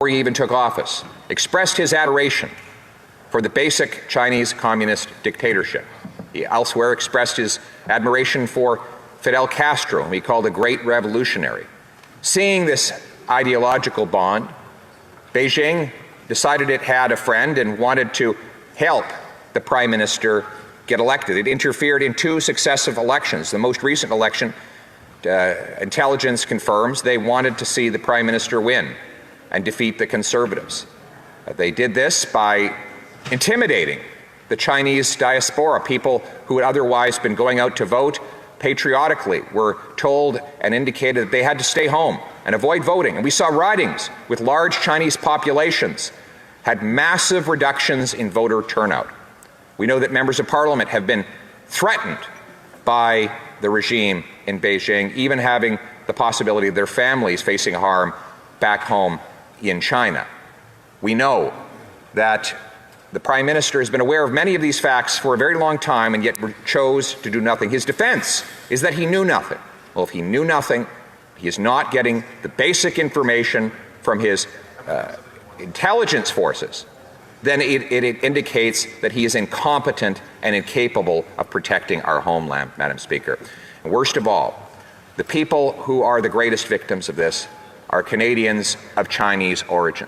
he even took office, expressed his adoration for the basic Chinese communist dictatorship. He elsewhere expressed his admiration for Fidel Castro, whom he called a great revolutionary. Seeing this ideological bond, Beijing decided it had a friend and wanted to help the Prime Minister get elected. It interfered in 2 successive elections. The most recent election, intelligence confirms they wanted to see the Prime Minister win and defeat the Conservatives. They did this by intimidating the Chinese diaspora. People who had otherwise been going out to vote patriotically were told and indicated that they had to stay home and avoid voting. And we saw ridings with large Chinese populations had massive reductions in voter turnout. We know that members of parliament have been threatened by the regime in Beijing, even having the possibility of their families facing harm back home in China. We know that the Prime Minister has been aware of many of these facts for a very long time and yet chose to do nothing. His defense is that he knew nothing. Well, if he knew nothing, he is not getting the basic information from his intelligence forces, then it indicates that he is incompetent and incapable of protecting our homeland, Madam Speaker. And worst of all, the people who are the greatest victims of this are Canadians of Chinese origin,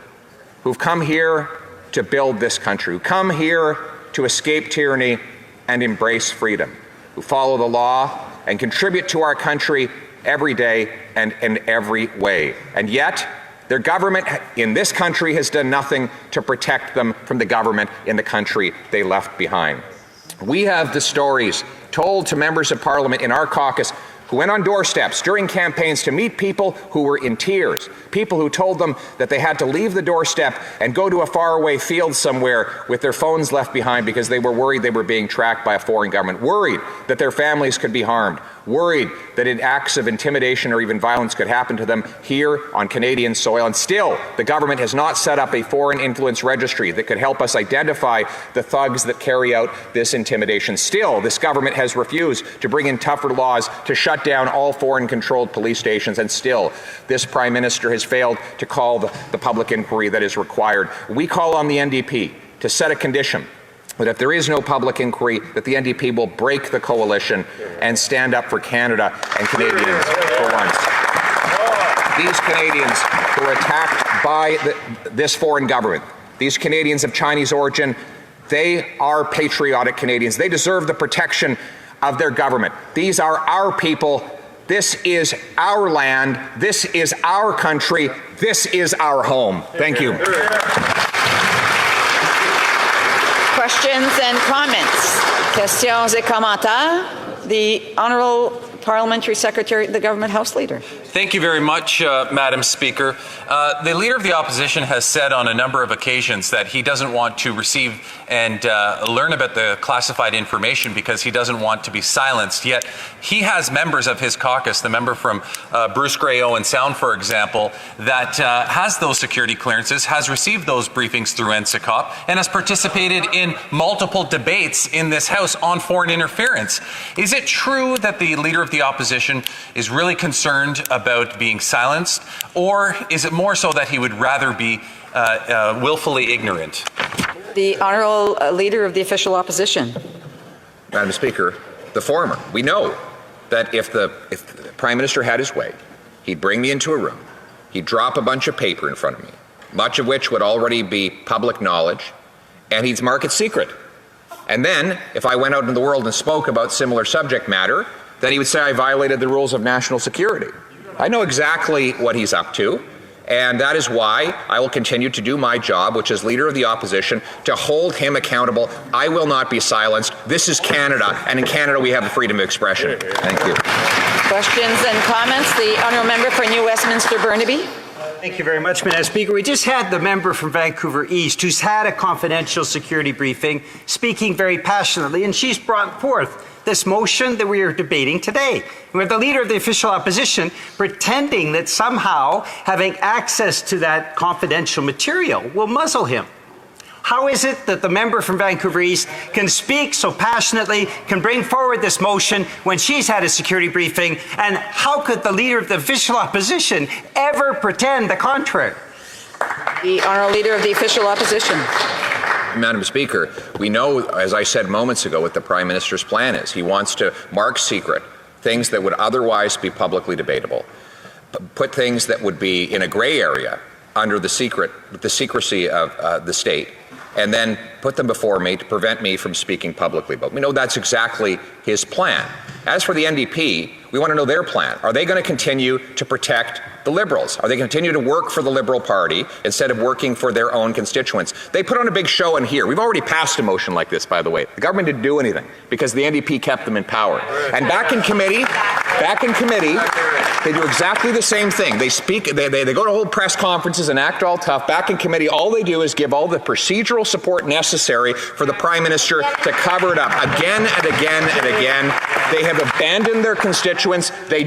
who've come here to build this country, who come here to escape tyranny and embrace freedom, who follow the law and contribute to our country every day and in every way. And yet, their government in this country has done nothing to protect them from the government in the country they left behind. We have the stories told to members of parliament in our caucus who went on doorsteps during campaigns to meet people who were in tears, people who told them that they had to leave the doorstep and go to a faraway field somewhere with their phones left behind because they were worried they were being tracked by a foreign government, worried that their families could be harmed, worried that acts of intimidation or even violence could happen to them here on Canadian soil. And still, the government has not set up a foreign influence registry that could help us identify the thugs that carry out this intimidation. Still, this government has refused to bring in tougher laws to shut down all foreign-controlled police stations. And still, this Prime Minister has failed to call the public inquiry that is required. We call on the NDP to set a condition that if there is no public inquiry, that the NDP will break the coalition and stand up for Canada and Canadians for once. These Canadians who are attacked by this foreign government, these Canadians of Chinese origin, they are patriotic Canadians. They deserve the protection of their government. These are our people. This is our land. This is our country. This is our home. Thank you. Questions and comments. Questions et commentaires. The Honourable Parliamentary Secretary, the Government House Leader. Thank you very much, Madam Speaker. The Leader of the Opposition has said on a number of occasions that he doesn't want to receive and learn about the classified information because he doesn't want to be silenced. Yet he has members of his caucus, the member from Bruce Grey Owen Sound, for example, that has those security clearances, has received those briefings through NSICOP, and has participated in multiple debates in this House on foreign interference. Is it true that the Leader of the Opposition is really concerned about being silenced, or is it more so that he would rather be willfully ignorant? The Honourable Leader of the Official Opposition. Madam Speaker, the former. We know that if the Prime Minister had his way, he'd bring me into a room, he'd drop a bunch of paper in front of me, much of which would already be public knowledge, and he'd mark it secret. And then, if I went out in the world and spoke about similar subject matter, then he would say I violated the rules of national security. I know exactly what he's up to, and that is why I will continue to do my job, which is Leader of the Opposition, to hold him accountable. I will not be silenced. This is Canada, and in Canada we have the freedom of expression. Thank you. Questions and comments. The Honourable Member for New Westminster Burnaby. Thank you very much, Madam Speaker. We just had the member from Vancouver East, who's had a confidential security briefing, speaking very passionately, and she's brought forth this motion that we are debating today. We have the Leader of the Official Opposition pretending that somehow having access to that confidential material will muzzle him. How is it that the member from Vancouver East can speak so passionately, can bring forward this motion when she's had a security briefing, and how could the Leader of the Official Opposition ever pretend the contrary? The Honourable Leader of the Official Opposition. Madam Speaker, we know, as I said moments ago, what the Prime Minister's plan is. He wants to mark secret things that would otherwise be publicly debatable, put things that would be in a gray area under the secrecy of the state, and then put them before me to prevent me from speaking publicly about. We know that's exactly his plan. As for the NDP, we want to know their plan. Are they going to continue to protect the Liberals? Are they going to continue to work for the Liberal Party instead of working for their own constituents? They put on a big show in here. We've already passed a motion like this, by the way. The government didn't do anything because the NDP kept them in power. And back in committee, they do exactly the same thing. They speak, they go to hold press conferences and act all tough. Back in committee, all they do is give all the procedural support necessary for the Prime Minister to cover it up again and again and again. They have abandoned their constituents. They